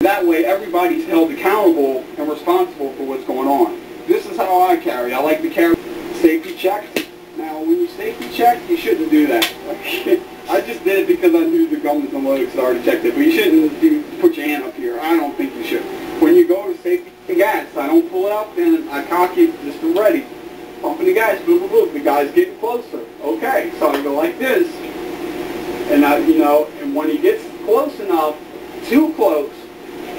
That way everybody's held accountable and responsible for what's going on. This is how I carry. I like to carry safety check. Now when you safety check, you shouldn't do that. I just did it because I knew the gun was unloaded because I already checked it. But you shouldn't put your hand up here. I don't think you should. When you go to safety gas, I don't pull it up and I cock it just ready. Pumping the gas, boom, boom, boom. The guy's getting closer. Okay, so I go like this. And and when he gets close enough, too close,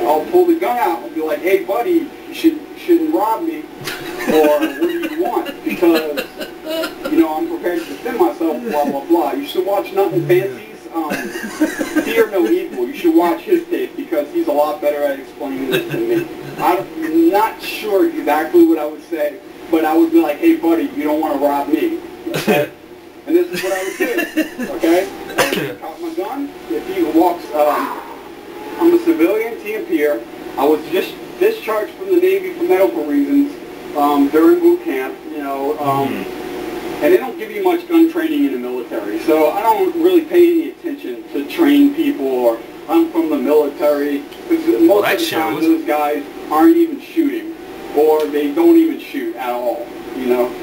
I'll pull the gun out and be like, hey buddy, you shouldn't rob me, or what do you want? Because, I'm prepared to defend myself, blah, blah, blah. You should watch Nothing Fancy's Fear No Evil. You should watch his tape because he's a lot better at explaining this than me. I'm not sure exactly what I would say, but I would be like, hey buddy, you don't want to rob me. Okay? And this is what I would do. Okay? I cock my gun. If he walks, I'm a civilian TMPer. I was just discharged from the Navy for medical reasons during boot camp, and they don't give you much gun training in the military. So I don't really pay any attention to train people or I'm from the military. Because most of the time those guys aren't even shooting or they don't even shoot at all.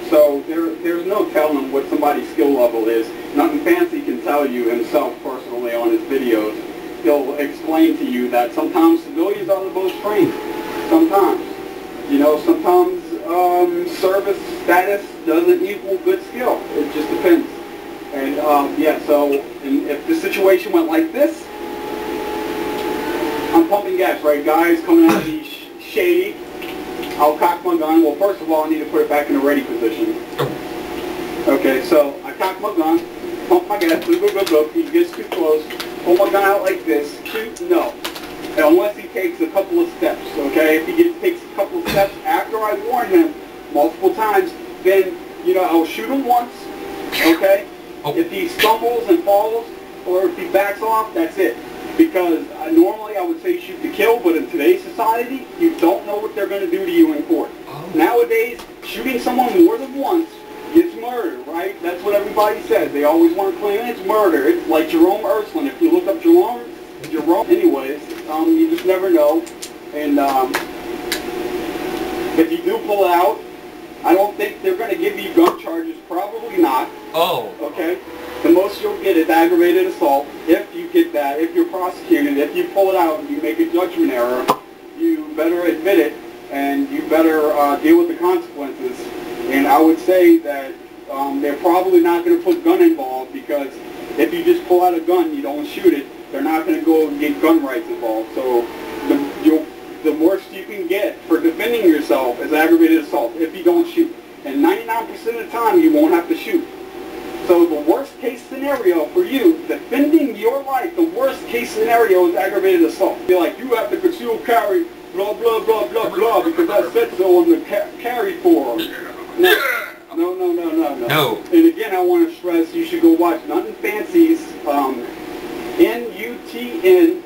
So there's no telling what somebody's skill level is. Nothing Fancy can tell you himself personally on his videos. He'll explain to you that sometimes civilians are the most trained. Sometimes. Sometimes service status doesn't equal good skill. It just depends. And and if the situation went like this, I'm pumping gas, right? Guys coming out of the shady. I'll cock my gun. Well, first of all, I need to put it back in a ready position. Okay, so I cock my gun, pump my gas, go, go, go, go. He gets too close, pull my gun out like this, shoot, no. Unless he takes a couple of steps, okay? If he takes a couple of steps after I warn him multiple times, then, I'll shoot him once, okay? If he stumbles and falls, or if he backs off, that's it. Because normally I would say shoot to kill, but in today's society, you don't know what they're going to do to you in court. Nowadays, shooting someone more than once is murder, right? That's what everybody says. They always want to claim it's murder. It's like Jerome Ursland. If you look up Jerome, anyways, you just never know. And if you do pull out, I don't think they're going to give you gun charges. Probably not. Oh. Okay? The most you'll get is aggravated assault. If you get that, if you're prosecuted, if you pull it out and you make a judgment error, you better admit it and you better deal with the consequences. And I would say that they're probably not going to put gun involved because if you just pull out a gun, you don't shoot it, they're not going to go and get gun rights involved. So the worst you can get for defending yourself is aggravated assault if you don't shoot. And 99% of the time, you won't have to shoot. So the worst case scenario for you, defending your life, the worst case scenario is aggravated assault. Be like, you have to conceal carry, blah, blah, blah, blah, blah, because I said so on the carry form. No. And again, I want to stress, you should go watch Nothing Fancy's, NUTNFANCY,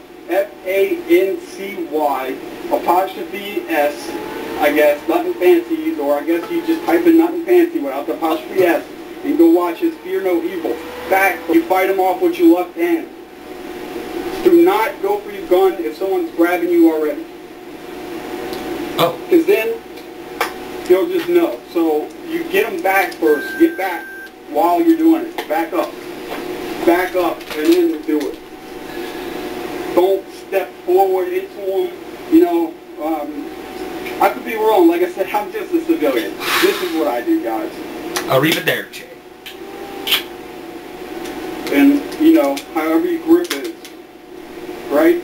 I guess, Nothing Fancy's, or I guess you just type in Nothing Fancy without the apostrophe S. And go watch his Fear No Evil. Back, you fight him off with your left hand. Do not go for your gun if someone's grabbing you already. Oh. Because then, they'll just know. So, you get them back first. Get back while you're doing it. Back up. Back up, and then do it. Don't step forward into them. I could be wrong. Like I said, I'm just a civilian. This is what I do, guys. Arrivederci. And, however your grip is, right?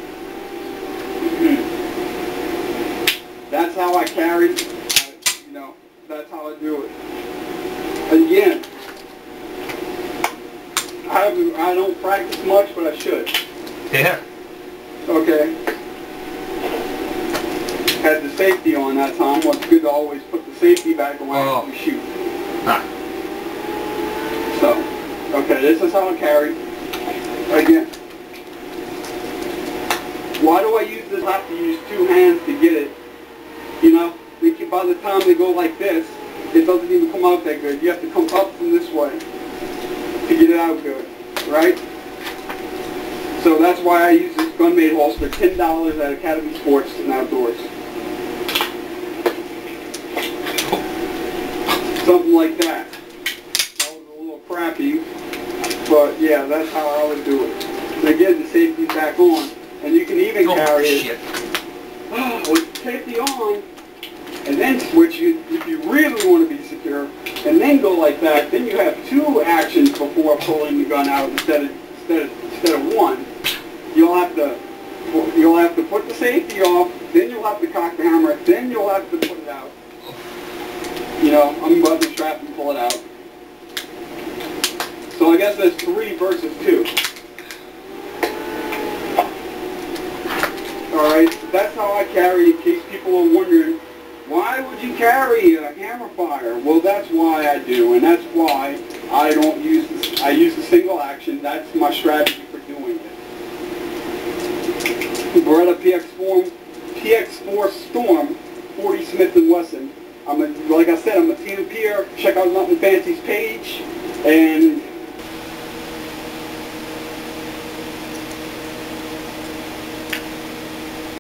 That's how I carry, that's how I do it. Again, I don't practice much, but I should. Yeah. Okay. Had the safety on that time. Well, it's good to always put the safety back on after you shoot. So, okay, this is how I carry. Again. Why do I use this? I have to use two hands to get it. By the time they go like this, it doesn't even come out that good. You have to come up from this way to get it out good, right? So that's why I use this gun-made holster, $10 at Academy Sports and Outdoors. Something like that. That was a little crappy, but yeah, that's how I would do it. And again, the safety's back on, and you can even carry it with the safety on, and then switch it if you really want to be secure, and then go like that. Then you have two actions before pulling the gun out instead of one. You'll have to put the safety off, then you'll have to cock the hammer, then you'll have to put it out. You know, unbutton the strap and pull it out. So I guess that's 3 versus 2. Alright, that's how I carry, in case people are wondering, why would you carry a hammer fire? Well, that's why I do, and that's why I don't use this. I use the single action. That's my strategy for doing it. Beretta PX4 Storm 40 Smith & Wesson. Like I said, I'm a TMPer. Check out Nothing Fancy's page, and